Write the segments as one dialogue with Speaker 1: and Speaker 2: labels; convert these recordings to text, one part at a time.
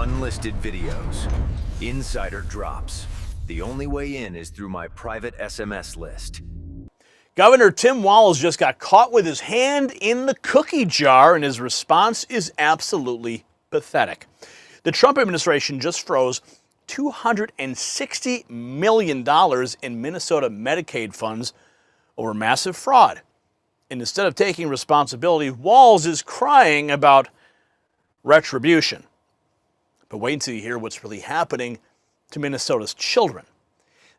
Speaker 1: Unlisted videos. Insider drops. The only way in is through my private SMS list.
Speaker 2: Governor Tim Walz just got caught with his hand in the cookie jar, and his response is absolutely pathetic. The Trump administration just froze $260 million in Minnesota Medicaid funds over massive fraud. And instead of taking responsibility, Walz is crying about retribution. But wait until you hear what's really happening to Minnesota's children.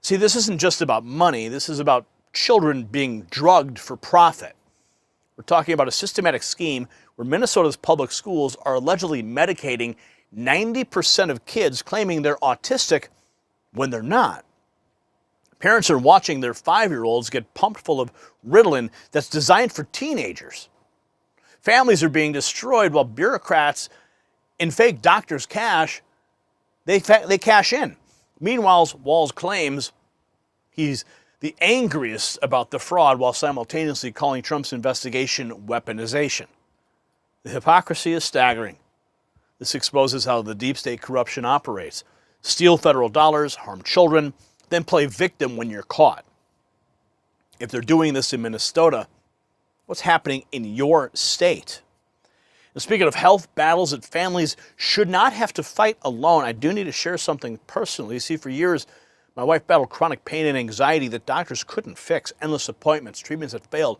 Speaker 2: See, this isn't just about money. This is about children being drugged for profit. We're talking about a systematic scheme where Minnesota's public schools are allegedly medicating 90% of kids claiming they're autistic when they're not. Parents are watching their 5-year-olds get pumped full of Ritalin that's designed for teenagers. Families are being destroyed while bureaucrats in fake doctors' cash, they cash in. Meanwhile, Walz claims he's the angriest about the fraud while simultaneously calling Trump's investigation weaponization. The hypocrisy is staggering. This exposes how the deep state corruption operates. Steal federal dollars, harm children, then play victim when you're caught. If they're doing this in Minnesota, what's happening in your state? And speaking of health battles that families should not have to fight alone, I do need to share something personally. You see, for years, my wife battled chronic pain and anxiety that doctors couldn't fix, endless appointments, treatments that failed.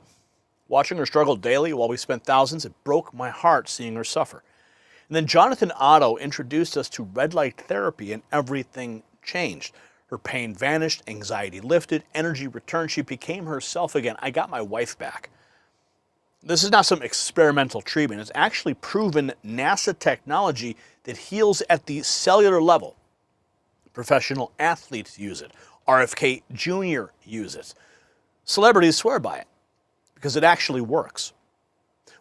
Speaker 2: Watching her struggle daily while we spent thousands, it broke my heart seeing her suffer. And then Jonathan Otto introduced us to red light therapy, and everything changed. Her pain vanished, anxiety lifted, energy returned. She became herself again. I got my wife back. This is not some experimental treatment. It's actually proven NASA technology that heals at the cellular level. Professional athletes use it. RFK Jr. use it. Celebrities swear by it because it actually works.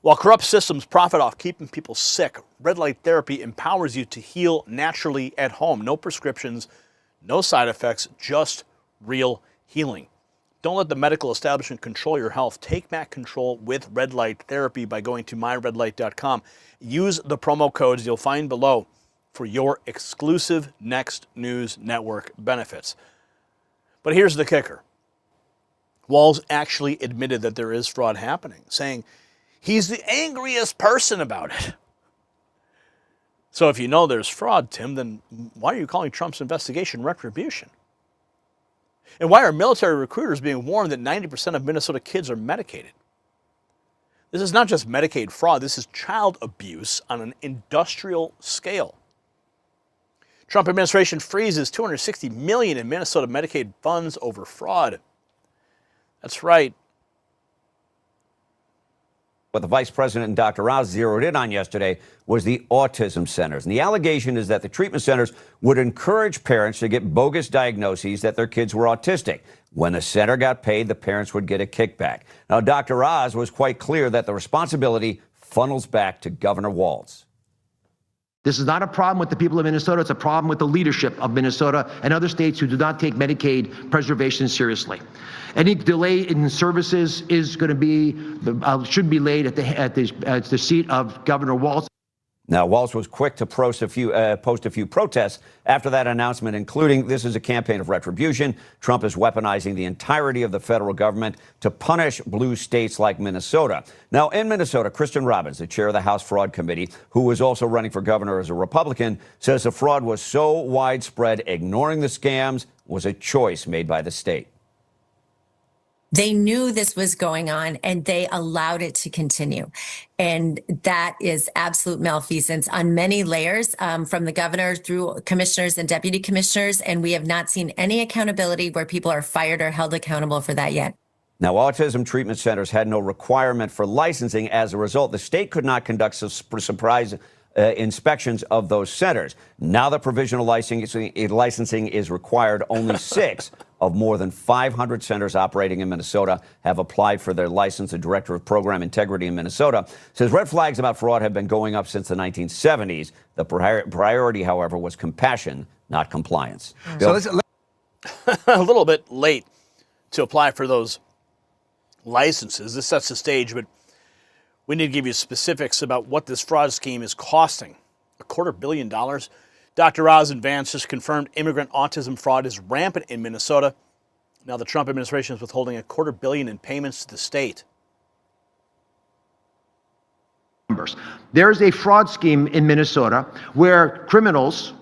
Speaker 2: While corrupt systems profit off keeping people sick, red light therapy empowers you to heal naturally at home. No prescriptions, no side effects, just real healing. Don't let the medical establishment control your health. Take back control with red light therapy by going to myredlight.com. Use the promo codes you'll find below for your exclusive Next News Network benefits. But here's the kicker. Walz actually admitted that there is fraud happening, saying he's the angriest person about it. So if you know there's fraud, Tim, then why are you calling Trump's investigation retribution? And why are military recruiters being warned that 90% of Minnesota kids are medicated? This is not just Medicaid fraud. This is child abuse on an industrial scale. Trump administration freezes $260 million in Minnesota Medicaid funds over fraud. That's right.
Speaker 3: What the Vice President and Dr. Oz zeroed in on yesterday was the autism centers. And the allegation is that the treatment centers would encourage parents to get bogus diagnoses that their kids were autistic. When the center got paid, the parents would get a kickback. Now, Dr. Oz was quite clear that the responsibility funnels back to Governor Walz.
Speaker 4: This is not a problem with the people of Minnesota. It's a problem with the leadership of Minnesota and other states who do not take Medicaid preservation seriously. Any delay in services is going to be, should be laid at the seat of Governor Walz.
Speaker 3: Now, Walz was quick to post a few protests after that announcement, including this is a campaign of retribution. Trump is weaponizing the entirety of the federal government to punish blue states like Minnesota. Now, in Minnesota, Kristen Robbins, the chair of the House Fraud Committee, who was also running for governor as a Republican, says the fraud was so widespread, ignoring the scams was a choice made by the state.
Speaker 5: They knew this was going on and they allowed it to continue. And that is absolute malfeasance on many layers, from the governor through commissioners and deputy commissioners. And we have not seen any accountability where people are fired or held accountable for that yet.
Speaker 3: Now, autism treatment centers had no requirement for licensing. As a result, the state could not conduct surprise inspections of those centers. Now the provisional licensing is required. Only 6 of more than 500 centers operating in Minnesota have applied for their license. The director of program integrity in Minnesota says red flags about fraud have been going up since the 1970s. The priority, however, was compassion, not compliance.
Speaker 2: So a little bit late to apply for those licenses. This sets the stage, but we need to give you specifics about what this fraud scheme is costing. $250 million. Dr. Oz and Vance just confirmed immigrant autism fraud is rampant in Minnesota. Now the Trump administration is withholding $250 million in payments to the state.
Speaker 4: There's a fraud scheme in Minnesota where criminals,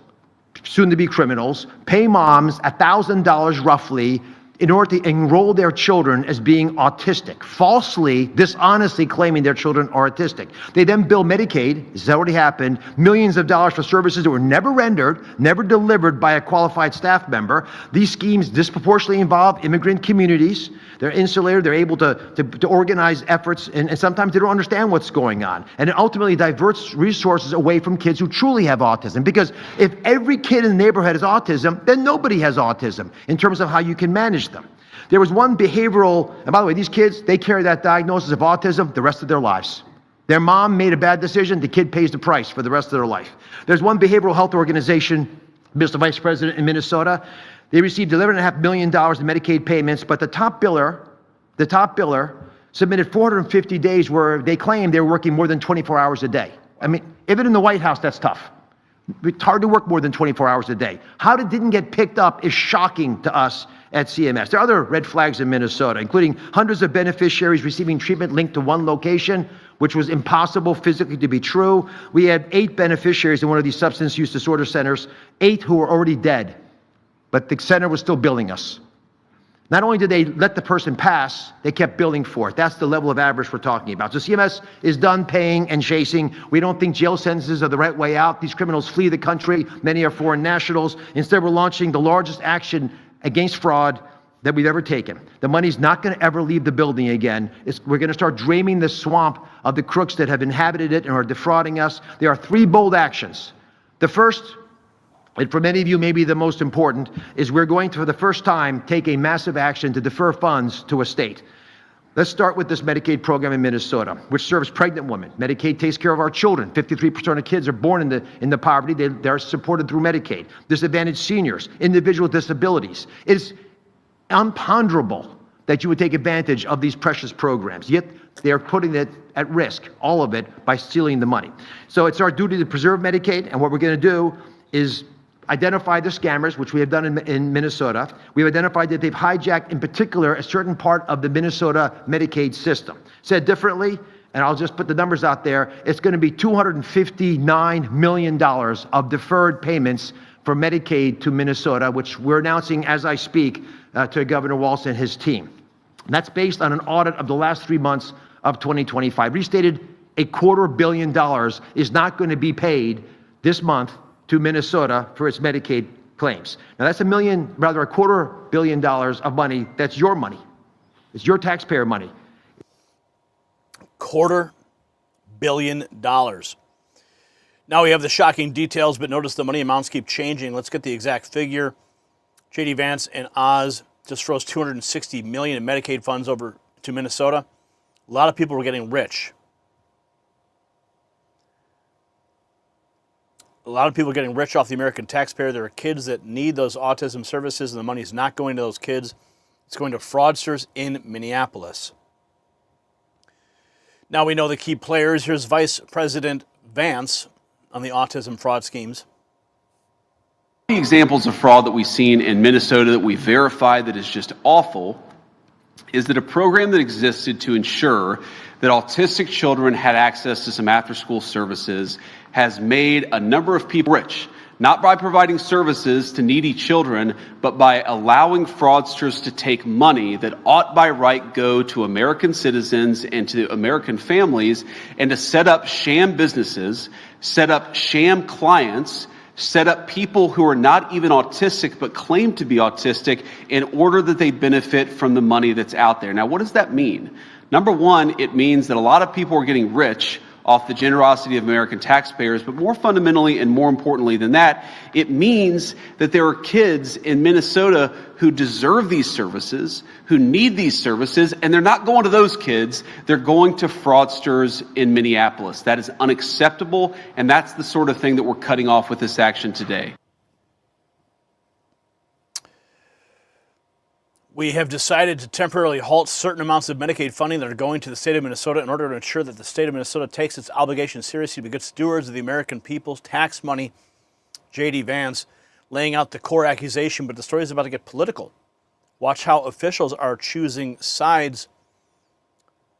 Speaker 4: soon to be criminals, pay moms $1,000 roughly in order to enroll their children as being autistic, falsely, dishonestly claiming their children are autistic. They then bill Medicaid, this has already happened, millions of dollars for services that were never rendered, never delivered by a qualified staff member. These schemes disproportionately involve immigrant communities. They're insulated, they're able to organize efforts, and sometimes they don't understand what's going on. And it ultimately diverts resources away from kids who truly have autism. Because if every kid in the neighborhood has autism, then nobody has autism in terms of how you can manage them. There was one behavioral, and by the way, these kids, they carry that diagnosis of autism the rest of their lives. Their mom made a bad decision, the kid pays the price for the rest of their life. There's one behavioral health organization, Mr. Vice President in Minnesota, they received $11.5 million in Medicaid payments, but the top biller submitted 450 days where they claimed they were working more than 24 hours a day. I mean, even in the White House, that's tough. It's hard to work more than 24 hours a day. How it didn't get picked up is shocking to us at CMS. There are other red flags in Minnesota, including hundreds of beneficiaries receiving treatment linked to one location, which was impossible physically to be true. We had 8 beneficiaries in one of these substance use disorder centers, 8 who were already dead, but the center was still billing us. Not only did they let the person pass, they kept billing for it. That's the level of avarice we're talking about. So CMS is done paying and chasing. We don't think jail sentences are the right way out. These criminals flee the country. Many are foreign nationals. Instead, we're launching the largest action against fraud that we've ever taken. The money's not going to ever leave the building again. We're going to start draining the swamp of the crooks that have inhabited it and are defrauding us. There are 3 bold actions. The first, and for many of you maybe the most important, is we're going to, for the first time, take a massive action to defer funds to a state. Let's start with this Medicaid program in Minnesota, which serves pregnant women. Medicaid takes care of our children. 53% of kids are born into poverty. They're supported through Medicaid. Disadvantaged seniors, individual disabilities. It's imponderable that you would take advantage of these precious programs, yet they're putting it at risk, all of it, by stealing the money. So it's our duty to preserve Medicaid, and what we're going to do is identify the scammers, which we have done in Minnesota. We've identified that they've hijacked, in particular, a certain part of the Minnesota Medicaid system. Said differently, and I'll just put the numbers out there, it's going to be $259 million of deferred payments for Medicaid to Minnesota, which we're announcing as I speak to Governor Walz and his team. And that's based on an audit of the last 3 months of 2025. Restated, $250 million is not going to be paid this month to Minnesota for its Medicaid claims. Now that's $250 million of money. That's your money. It's your taxpayer money.
Speaker 2: $250 million. Now we have the shocking details, but notice the money amounts keep changing. Let's get the exact figure. J.D. Vance and Oz just froze $260 million in Medicaid funds over to Minnesota. A lot of people were getting rich. A lot of people are getting rich off the American taxpayer. There are kids that need those autism services, and the money is not going to those kids. It's going to fraudsters in Minneapolis. Now we know the key players. Here's Vice President Vance on the autism fraud schemes.
Speaker 6: The examples of fraud that we've seen in Minnesota that we verified that is just awful is that a program that existed to ensure that autistic children had access to some after-school services has made a number of people rich, not by providing services to needy children, but by allowing fraudsters to take money that ought by right go to American citizens and to American families, and to set up sham businesses, set up sham clients, set up people who are not even autistic but claim to be autistic in order that they benefit from the money that's out there. Now, what does that mean? Number one, it means that a lot of people are getting rich off the generosity of American taxpayers, but more fundamentally and more importantly than that, it means that there are kids in Minnesota who deserve these services, who need these services, and they're not going to those kids, they're going to fraudsters in Minneapolis. That is unacceptable, and that's the sort of thing that we're cutting off with this action today.
Speaker 2: We have decided to temporarily halt certain amounts of Medicaid funding that are going to the state of Minnesota in order to ensure that the state of Minnesota takes its obligation seriously to be good stewards of the American people's tax money. J.D. Vance laying out the core accusation, but the story is about to get political. Watch how officials are choosing sides.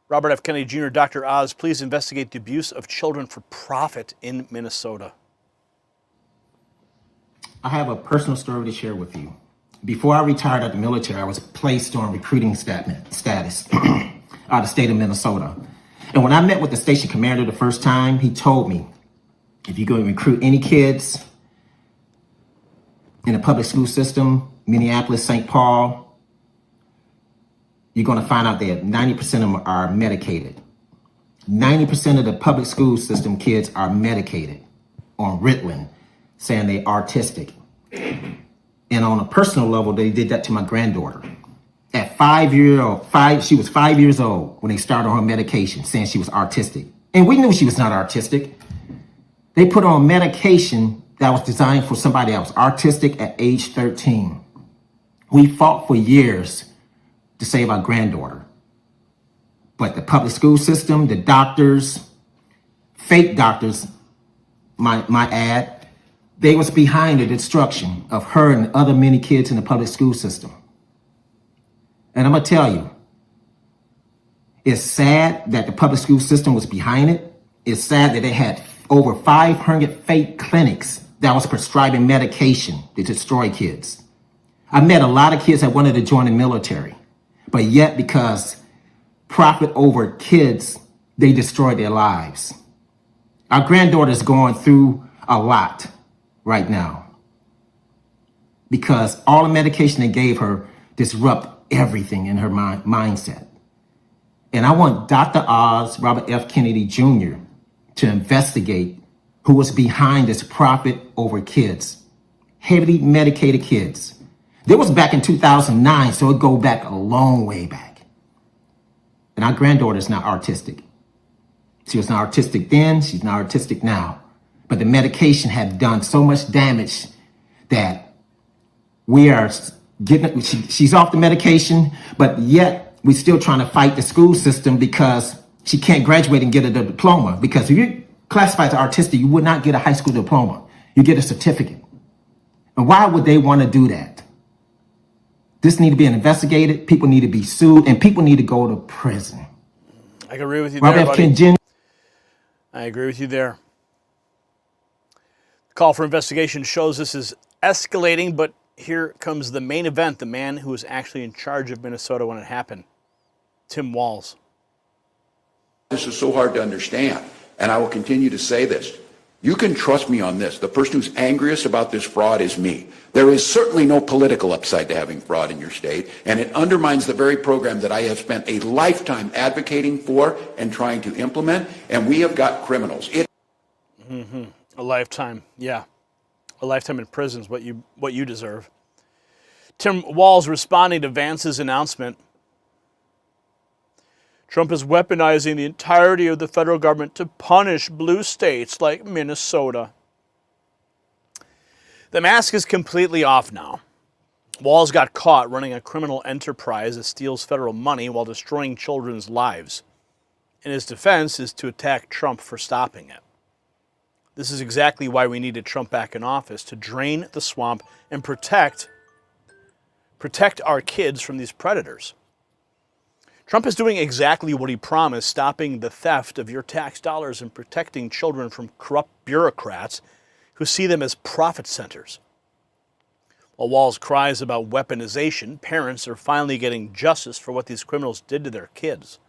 Speaker 2: Robert F. Kennedy Jr., Dr. Oz, please investigate the abuse of children for profit in Minnesota.
Speaker 7: I have a personal story to share with you. Before I retired out of the military, I was placed on recruiting status out of the state of Minnesota. And when I met with the station commander the first time, he told me, if you're going to recruit any kids in the public school system, Minneapolis, St. Paul, you're going to find out that 90% of them are medicated. 90% of the public school system kids are medicated on Ritalin, saying they're autistic. And on a personal level, they did that to my granddaughter. At 5 years old, she was 5 years old when they started on her medication, saying she was autistic. And we knew she was not autistic. They put her on medication that was designed for somebody that was autistic at age 13. We fought for years to save our granddaughter. But the public school system, the doctors, fake doctors, my ad, they was behind the destruction of her and other many kids in the public school system. And I'm gonna tell you, it's sad that the public school system was behind it. It's sad that they had over 500 fake clinics that was prescribing medication to destroy kids. I met a lot of kids that wanted to join the military, but yet because profit over kids, they destroyed their lives. Our granddaughter's going through a lot right now because all the medication they gave her disrupt everything in her mindset. And I want Dr. Oz, Robert F. Kennedy Jr. to investigate who was behind this profit over kids, heavily medicated kids. This was back in 2009, so it go back a long way back. And our granddaughter's not autistic. She was not autistic then, she's not autistic now. But the medication had done so much damage that we are getting, she's off the medication, but yet we're still trying to fight the school system because she can't graduate and get a diploma. Because if you're classified as autistic, you would not get a high school diploma. You get a certificate. And why would they want to do that? This needs to be investigated. People need to be sued, and people need to go to prison.
Speaker 2: I agree with you there, buddy. I agree with you there. The call for investigation shows this is escalating, but here comes the main event, the man who was actually in charge of Minnesota when it happened, Tim Walz.
Speaker 8: This is so hard to understand, and I will continue to say this. You can trust me on this. The person who's angriest about this fraud is me. There is certainly no political upside to having fraud in your state, and it undermines the very program that I have spent a lifetime advocating for and trying to implement, and we have got criminals.
Speaker 2: A lifetime, yeah. A lifetime in prison is what you deserve. Tim Walz responding to Vance's announcement. Trump is weaponizing the entirety of the federal government to punish blue states like Minnesota. The mask is completely off now. Walz got caught running a criminal enterprise that steals federal money while destroying children's lives. And his defense is to attack Trump for stopping it. This is exactly why we needed Trump back in office, to drain the swamp and protect our kids from these predators. Trump is doing exactly what he promised, stopping the theft of your tax dollars and protecting children from corrupt bureaucrats who see them as profit centers. While Walz cries about weaponization, parents are finally getting justice for what these criminals did to their kids.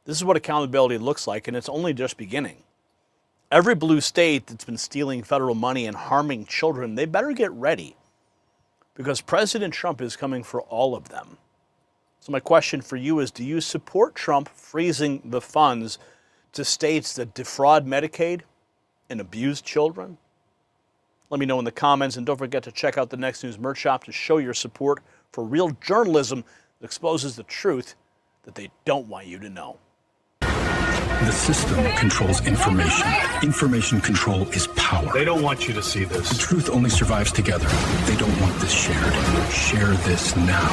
Speaker 2: This is what accountability looks like, and it's only just beginning. Every blue state that's been stealing federal money and harming children, they better get ready, because President Trump is coming for all of them. So my question for you is, do you support Trump freezing the funds to states that defraud Medicaid and abuse children? Let me know in the comments, and don't forget to check out the Next News merch shop to show your support for real journalism that exposes the truth that they don't want you to know.
Speaker 9: The system controls information. Information control is power.
Speaker 10: They don't want you to see this.
Speaker 9: The truth only survives together. They don't want this shared. Share this now.